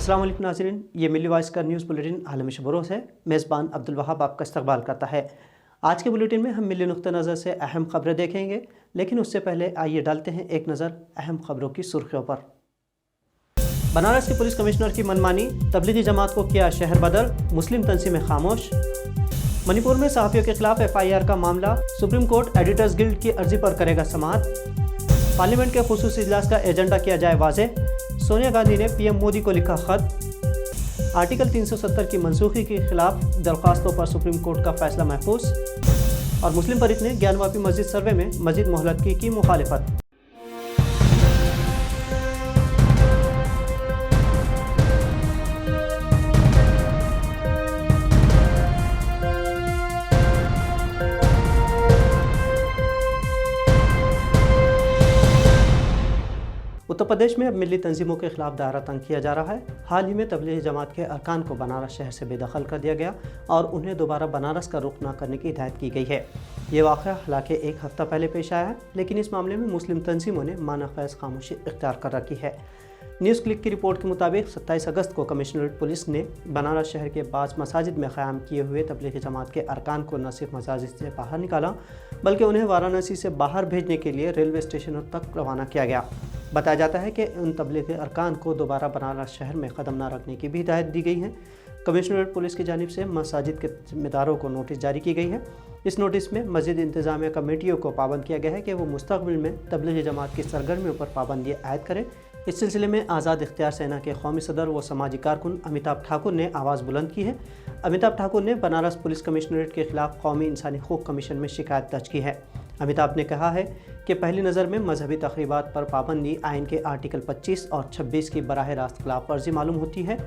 अस्सलाम वालेकुम नाज़रीन, ये मिली वॉइस का न्यूज़ बुलेटिन आलमी बरोज़ है। मेज़बान अब्दुल वहाब आपका इस्तकबाल करता है। आज के बुलेटिन में हम मिली नुक्ता नज़र से अहम खबरें देखेंगे, लेकिन उससे पहले आइए डालते हैं एक नज़र अहम खबरों की सुर्खियों पर। बनारस के पुलिस कमिश्नर की मनमानी, तबलीगी जमात को किया शहर बदर, मुस्लिम तंजीमें खामोश। मणिपुर में सहाफ़ियों के खिलाफ FIR का मामला, सुप्रीम कोर्ट एडिटर्स गिल्ड की अर्जी पर करेगा समाअत। पार्लियामेंट के खुसूसी इजलास का एजेंडा किया जाए वाज़ेह, सोनिया गांधी ने PM मोदी को लिखा खत। आर्टिकल 370 की मनसूखी के खिलाफ दरख्वास्तों पर सुप्रीम कोर्ट का फैसला महफूज। और मुस्लिम फरीक ने ज्ञानवापी मस्जिद सर्वे में मजीद मोहलत की मुखालिफत। उत्तर प्रदेश में अब मिली तंजीमों के खिलाफ दायरा तंग किया जा रहा है। हाल ही में तबलीगी जमात के अरकान को बनारस शहर से बेदखल कर दिया गया और उन्हें दोबारा बनारस का रुख न करने की हिदायत की गई है। ये वाक़या हालांकि एक हफ्ता पहले पेश आया है, लेकिन इस मामले में मुस्लिम तंजीमों ने माना-ख़ैज़ खामोशी इख्तियार कर रखी है। न्यूज़ क्लिक की रिपोर्ट के मुताबिक 27 अगस्त को कमिश्नरेट पुलिस ने बनारस शहर के बाज़ मसाजिद में क़याम किए हुए तबलीगी जमात के अरकान को न सिर्फ मसाजिद से बाहर निकाला, बल्कि उन्हें वाराणसी से बाहर भेजने के लिए रेलवे स्टेशनों तक रवाना किया गया। बताया जाता है कि उन तबलीगी अरकान को दोबारा बनारस शहर में कदम न रखने की भी हिदायत दी गई है। कमिश्नरेट पुलिस की जानिब से मसाजिद के ज़िम्मेदारों को नोटिस जारी की गई है। इस नोटिस में मस्जिद इंतज़ामिया कमेटियों को पाबंद किया गया है कि वो मुस्तक़बिल में तबलीगी जमात की सरगर्मियों पर पाबंदी आयद करें। इस सिलसिले में आज़ाद इख्तियार सेना के कौमी सदर व समाजी कारकुन अमिताभ ठाकुर ने आवाज़ बुलंद की है। अमिताभ ठाकुर ने बनारस पुलिस कमिश्नरेट के खिलाफ कौमी इंसानी हकूक़ कमीशन में शिकायत दर्ज की है। अमिताभ ने कहा है कि पहली नज़र में मजहबी तक़रीबात पर पाबंदी आइन के आर्टिकल 25 और 26 की बराह रास्त खिलाफ वर्जी मालूम होती है।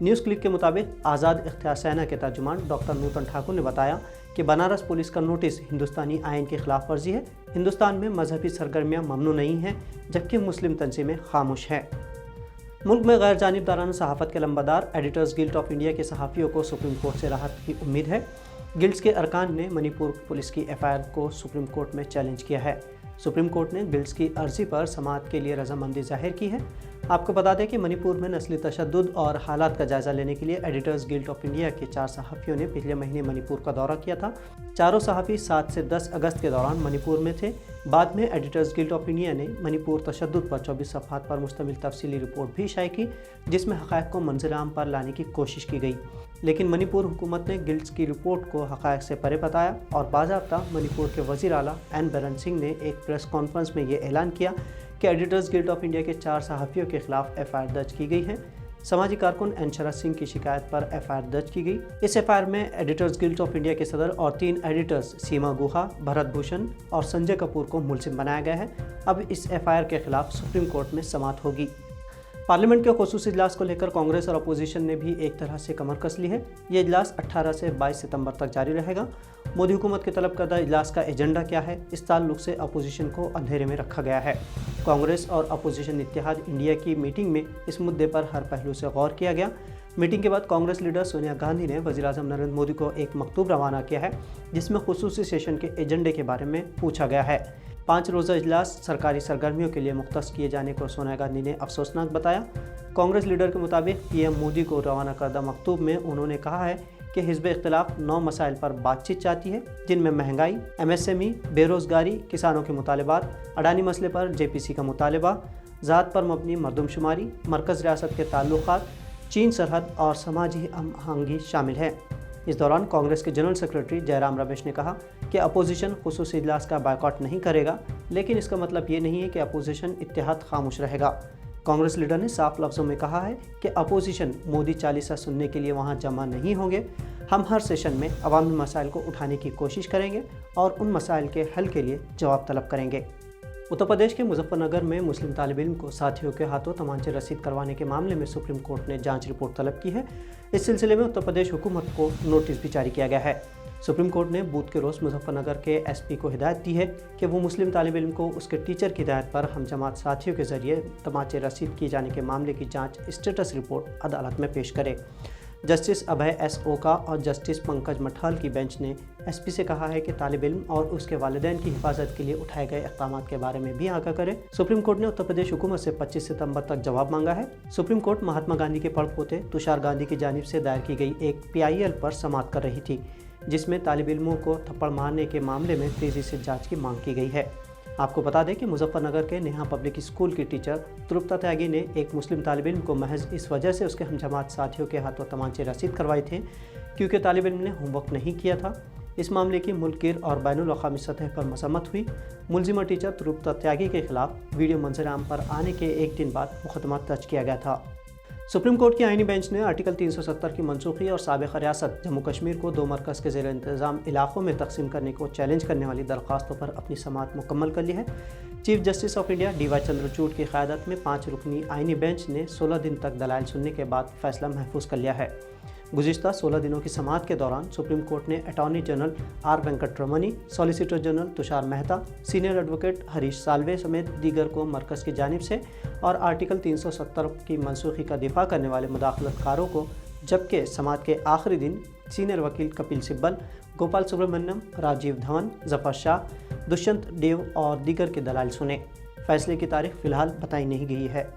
न्यूज़ क्लिक के मुताबिक आज़ाद इख्तियार सेना के तर्जुमान डॉक्टर नूतन ठाकुर ने बताया कि बनारस पुलिस का नोटिस हिंदुस्तानी आइन की खिलाफ वर्जी है। हिंदुस्तान में मजहबी सरगर्मियाँ ममनू नहीं हैं, जबकि मुस्लिम तंजीमें खामोश हैं। मुल्क में गैर जानिबदाराना सहाफ़त के लंबादार एडिटर्स गिल्ड ऑफ इंडिया के सहाफ़ियों को सुप्रीम कोर्ट से राहत की उम्मीद है। गिल्ड्स के अरकान ने मणिपुर पुलिस की FIR को सुप्रीम कोर्ट में चैलेंज किया है। सुप्रीम कोर्ट ने गिल्ड्स की अर्जी पर समाअत के लिए रजामंदी जाहिर की है। आपको बता दें कि मणिपुर में नस्ली तशद्दुद और हालात का जायज़ा लेने के लिए एडिटर्स गिल्ड ऑफ इंडिया के 4 सहाफ़ियों ने पिछले महीने मणिपुर का दौरा किया था। चारों सहाफ़ी 7 से 10 अगस्त के दौरान मणिपुर में थे। बाद में एडिटर्स गिल्ड ऑफ इंडिया ने मणिपुर तशद्दुद पर 24 सफ़हात पर मुश्तमिल तफसीली रिपोर्ट भी शाये की, जिसमें हक़ाइक़ को मंज़िल आम पर लाने की कोशिश की गई। लेकिन मणिपुर हुकूमत ने गिल्ड्स की रिपोर्ट को हक़ाइक़ से परे बताया और बाज़ाब्ता मणिपुर के वज़ीर आला N बिरेन सिंह ने एक प्रेस कॉन्फ्रेंस में ये ऐलान किया कि एडिटर्स गिल्ड ऑफ इंडिया के 4 सहाफ़ियों के खिलाफ FIR दर्ज की गई है। समाजी कारकुन N शरद सिंह की शिकायत पर FIR दर्ज की गई। इस FIR में एडिटर्स गिल्ड ऑफ इंडिया के सदर और 3 एडिटर्स सीमा गुहा, भरत भूषण और संजय कपूर को मुलजिम बनाया गया है। अब इस FIR के खिलाफ सुप्रीम कोर्ट में समाअत होगी। पार्लियामेंट के खुसूसी इजलास को लेकर कांग्रेस और अपोजिशन ने भी एक तरह से कमर कस ली है। ये इजलास 18 से 22 सितंबर तक जारी रहेगा। मोदी हुकूमत के तलब करदा इजलास का एजेंडा क्या है, इस ताल्लुक से अपोजिशन को अंधेरे में रखा गया है। कांग्रेस और अपोजिशन इत्तेहाद इंडिया की मीटिंग में इस मुद्दे पर हर पहलू से गौर किया गया। मीटिंग के बाद कांग्रेस लीडर सोनिया गांधी ने वज़ीर-ए-आज़म नरेंद्र मोदी को एक मकतूब रवाना किया है, जिसमें खुसूसी सेशन के एजेंडे के बारे में पूछा गया है। 5 रोज़ा इजलास सरकारी सरगर्मियों के लिए मुख्तस किए जाने को सोनिया गांधी ने अफसोसनाक बताया। कांग्रेस लीडर के मुताबिक PM मोदी को रवाना करदा मकतूब में उन्होंने कहा है कि हिज़्ब इख्तिलाफ 9 मसाइल पर बातचीत चाहती है, जिनमें महंगाई, MSME, बेरोज़गारी, किसानों के मुतालबात, अडानी मसले पर JPC का मुतालबा, ज़ात पर मबनी मरदमशुमारी, मरकज़ रियासत के ताल्लुकात, चीन सरहद और समाजी हमआहंगी शामिल है। इस दौरान कांग्रेस के जनरल सेक्रेटरी जयराम रमेश ने कहा कि अपोजिशन खुसूसी इजलास का बायकॉट नहीं करेगा, लेकिन इसका मतलब ये नहीं है कि अपोजिशन इत्तेहाद खामोश रहेगा। कांग्रेस लीडर ने साफ लफ्ज़ों में कहा है कि अपोजिशन मोदी चालीसा सुनने के लिए वहां जमा नहीं होंगे। हम हर सेशन में अवामी मसाइल को उठाने की कोशिश करेंगे और उन मसाइल के हल के लिए जवाब तलब करेंगे। उत्तर प्रदेश के मुजफ्फरनगर में मुस्लिम तालिब इल्म को साथियों के हाथों तमांचे रसीद करवाने के मामले में सुप्रीम कोर्ट ने जांच रिपोर्ट तलब की है। इस सिलसिले में उत्तर प्रदेश हुकूमत को नोटिस भी जारी किया गया है। सुप्रीम कोर्ट ने बूथ के रोज़ मुजफ्फरनगर के SP को हिदायत दी है कि वो मुस्लिम तालिब इल्म को उसके टीचर की हिदायत पर हम जमात साथियों के ज़रिए तमाचे रसीद किए जाने के मामले की जाँच स्टेटस रिपोर्ट अदालत में पेश करे। जस्टिस अभय एस ओका और जस्टिस पंकज मठाल की बेंच ने एसपी से कहा है कि तालिब इल्म और उसके वालिदैन की हिफाजत के लिए उठाए गए इक़दामात के बारे में भी आगाह करें। सुप्रीम कोर्ट ने उत्तर प्रदेश हुकूमत से 25 सितंबर तक जवाब मांगा है। सुप्रीम कोर्ट महात्मा गांधी के पड़पोते तुषार गांधी की जानिब से दायर की गई एक PIL पर समाअत कर रही थी, जिसमें तालिब इल्मों को थप्पड़ मारने के मामले में तेज़ी से जाँच की मांग की गई है। आपको बता दें कि मुजफ्फरनगर के नेहा पब्लिक स्कूल की टीचर तृप्ता त्यागी ने एक मुस्लिम तालिब इल्म को महज इस वजह से उसके हमजमात साथियों के हाथों तमांचे रसीद करवाए थे क्योंकि तालिब इल्म ने होमवर्क नहीं किया था। इस मामले की मुल्किर और बैनुल अक़वामी सतह पर मसम्मत हुई। मुलजिमा टीचर तृप्ता त्यागी के खिलाफ वीडियो मंजर-ए-आम पर आने के एक दिन बाद मुकदमा दर्ज किया गया था। सुप्रीम कोर्ट की आईनी बेंच ने आर्टिकल 370 की मनसूखी और साबिक़ रियासत जम्मू कश्मीर को 2 मरकज़ के ज़ेर इंतज़ाम इलाक़ों में तकसीम करने को चैलेंज करने वाली दरख्वास्तों पर अपनी समाअत मुकम्मल कर ली है। Chief justice of India DY Chandrachud की क़यादत में 5 रुकनी आईनी बेंच ने 16 दिन तक दलाइल सुनने के बाद फ़ैसला महफूज कर लिया है। गुज़िश्ता 16 दिनों की समाअत के दौरान सुप्रीम कोर्ट ने attorney general R Venkataramani, solicitor general Tushar Mehta, senior advocate Harish Salve समेत दीगर को मरकज़ की जानिब से और आर्टिकल 370 की मनसूखी का दिफा करने वाले मुदाखलतकारों को, जबकि समाअत के आखिरी दिन सीनियर वकील कपिल सिब्बल, गोपाल सुब्रमण्यम, राजीव धवन, जफर शाह, दुष्यंत देव और दीगर के दलाइल सुने। फैसले की तारीख फ़िलहाल बताई नहीं गई है।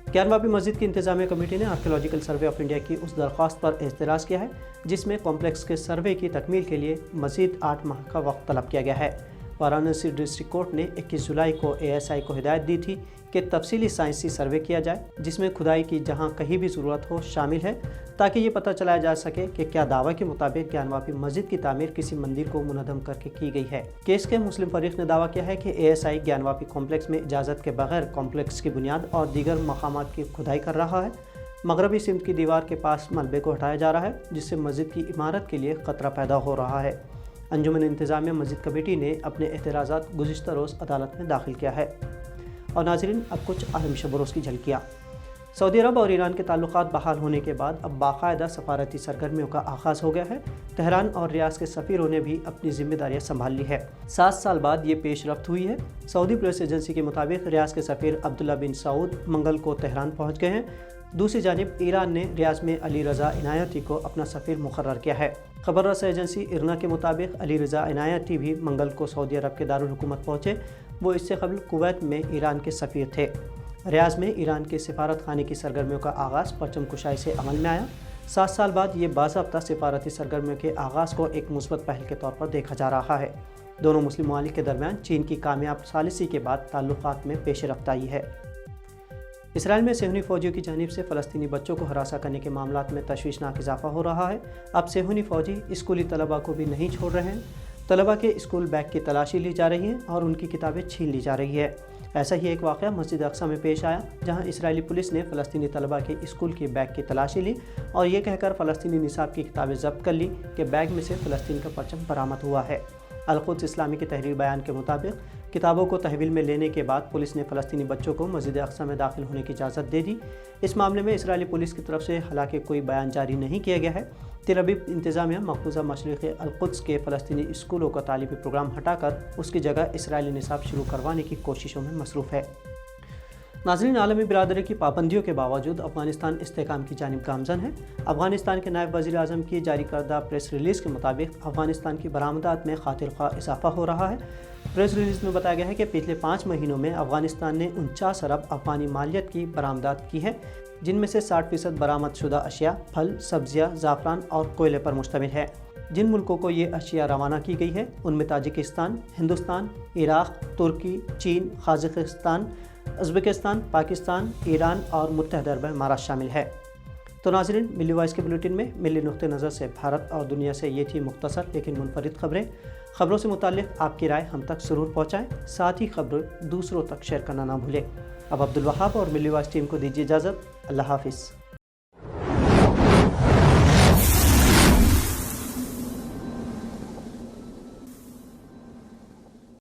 ज्ञानवापी मस्जिद की इंतजामिया कमेटी ने आर्कियोलॉजिकल सर्वे ऑफ इंडिया की उस दरख्वास्त पर एतराज़ किया है जिसमें कॉम्प्लेक्स के सर्वे की तकमील के लिए मज़ीद 8 माह का वक्त तलब किया गया है। वाराणसी डिस्ट्रिक्ट कोर्ट ने 21 जुलाई को ASI को हिदायत दी थी कि तफसीली साइंसी सर्वे किया जाए जिसमें खुदाई की जहां कहीं भी ज़रूरत हो शामिल है, ताकि ये पता चलाया जा सके कि क्या दावा के मुताबिक ज्ञानवापी मस्जिद की तामीर किसी मंदिर को मुनज़्ज़म करके की गई है। केस के मुस्लिम फरीक ने दावा किया है कि ASI ज्ञानवापी कॉम्प्लेक्स में इजाज़त के बगैर कॉम्प्लेक्स की बुनियाद और दीगर मकामात की खुदाई कर रहा है। मगरबी सिमत की दीवार के पास मलबे को हटाया जा रहा है जिससे मस्जिद की इमारत के लिए ख़तरा पैदा हो रहा है। अंजुमन इंतज़ामिया मस्जिद कमेटी ने अपने एतराज़ात गुज़िश्ता रोज़ अदालत में दाखिल किया है। और नाज़रीन, अब कुछ आलमी शब-ओ-रोज़ की झलकियाँ। सऊदी अरब और ईरान के ताल्लुकात बहाल होने के बाद अब बाकायदा सफारती सरगर्मियों का आगाज़ हो गया है। तेहरान और रियाद के सफ़ीरों ने भी अपनी जिम्मेदारियां संभाल ली है। 7 साल बाद ये पेशरफ्त हुई है। सऊदी प्रेस एजेंसी के मुताबिक रियाद के सफ़ीर अब्दुल्ला बिन सऊद मंगल को तेहरान पहुँच गए हैं। दूसरी जानिब ईरान ने रियाद में अली रज़ा इनायती को अपना सफ़ीर मुकर्रर किया है। खबर रसा एजेंसी इरना के मुताबिक अली रज़ा इनायती भी मंगल को सऊदी अरब के दारुल हुकूमत पहुँचे। वो इससे कबल कुवैत में ईरान के सफ़ीर थे। रियाद में ईरान के सिफारत खाने की सरगर्मियों का आगाज़ परचम कुशाई से अमल में आया। 7 साल बाद ये बाज़ाब्ता सिफारती सरगर्मियों के आगाज़ को एक मुस्बत पहल के तौर पर देखा जा रहा है। दोनों मुस्लिम ममालिक के दरमियान चीन की कामयाब सालिसी के बाद ताल्लुकात में पेशरफ्त आई है। इसराइल में सेहूनी फ़ौजियों की जानिब से फ़लस्तीनी बच्चों को हरासा करने के मामलात में तशवीशनाक इजाफा हो रहा है। अब सेहूनी फ़ौजी स्कूली तलबा को भी नहीं छोड़ रहे हैं। तलबा के स्कूल बैग की तलाशी ली जा रही है और उनकी किताबें छीन ली जा रही है। ऐसा ही एक वाक़या मस्जिद अक्सा में पेश आया, जहां इस्राएली पुलिस ने फ़लस्तीनी तलबा के स्कूल की बैग की तलाशी ली और ये कहकर फ़लस्तीनी निसाब की किताबें ज़ब्त कर ली कि बैग में से फ़लस्तीन का परचम बरामद हुआ है। अल-कुद्स इस्लामी के तहरीर बयान के मुताबिक किताबों को तहवील में लेने के बाद पुलिस ने फ़लस्तीनी बच्चों को मस्जिद अक्सा में दाखिल होने की इजाज़त दे दी। इस मामले में इस्राएली पुलिस की तरफ से हालांकि कोई बयान जारी नहीं किया गया है। तेल अवीव इंतज़ामिया मक़बूज़ा मशरिक़ अल-कुद्स के फ़लस्तीनी स्कूलों का तालीमी प्रोग्राम हटाकर उसकी जगह इसराइली निसाब शुरू करवाने की कोशिशों में मसरूफ़ है। नाज़रीन, आलमी बिरादरी की पाबंदियों के बावजूद अफ़गानिस्तान इस्तेहकाम की जानिब गामज़न है। अफ़गानिस्तान के नायब वज़ीर आज़म की जारी करदा प्रेस रिलीज़ के मुताबिक अफ़गानिस्तान की बरामदात में खातिर ख्वाह इजाफ़ा हो रहा है। प्रेस रिलीज़ में बताया गया है कि पिछले 5 महीनों में अफ़गानिस्तान ने 49 अरब अफ़गानी मालियत की बरामदात की है, जिनमें से 60% बरामदशुदा अशिया फल, सब्ज़ियाँ, ज़ाफ़रान और कोयले पर मुश्तमिल है। जिन मुल्कों को ये अशिया रवाना की गई है उनमें ताजिकिस्तान, हिंदुस्तान, इराक़, तुर्की, चीन, कज़ाकिस्तान, उज़्बेकिस्तान, पाकिस्तान, ईरान और मुत्तहदा अरब इमारात शामिल है। तो नाज़रीन, मिली वॉइस के बुलेटिन में मिली नुक्ते नज़र से भारत और दुनिया से ये थी मुख्तसर लेकिन मुनफरिद खबरें। खबरों से मुताल्लिक़ आपकी राय हम तक ज़रूर पहुँचाएँ, साथ ही खबरें दूसरों तक शेयर करना ना भूलें। अब अब्दुल वहाब और मिली वॉइस टीम को दीजिए इजाज़त। अल्लाह हाफ़िज़।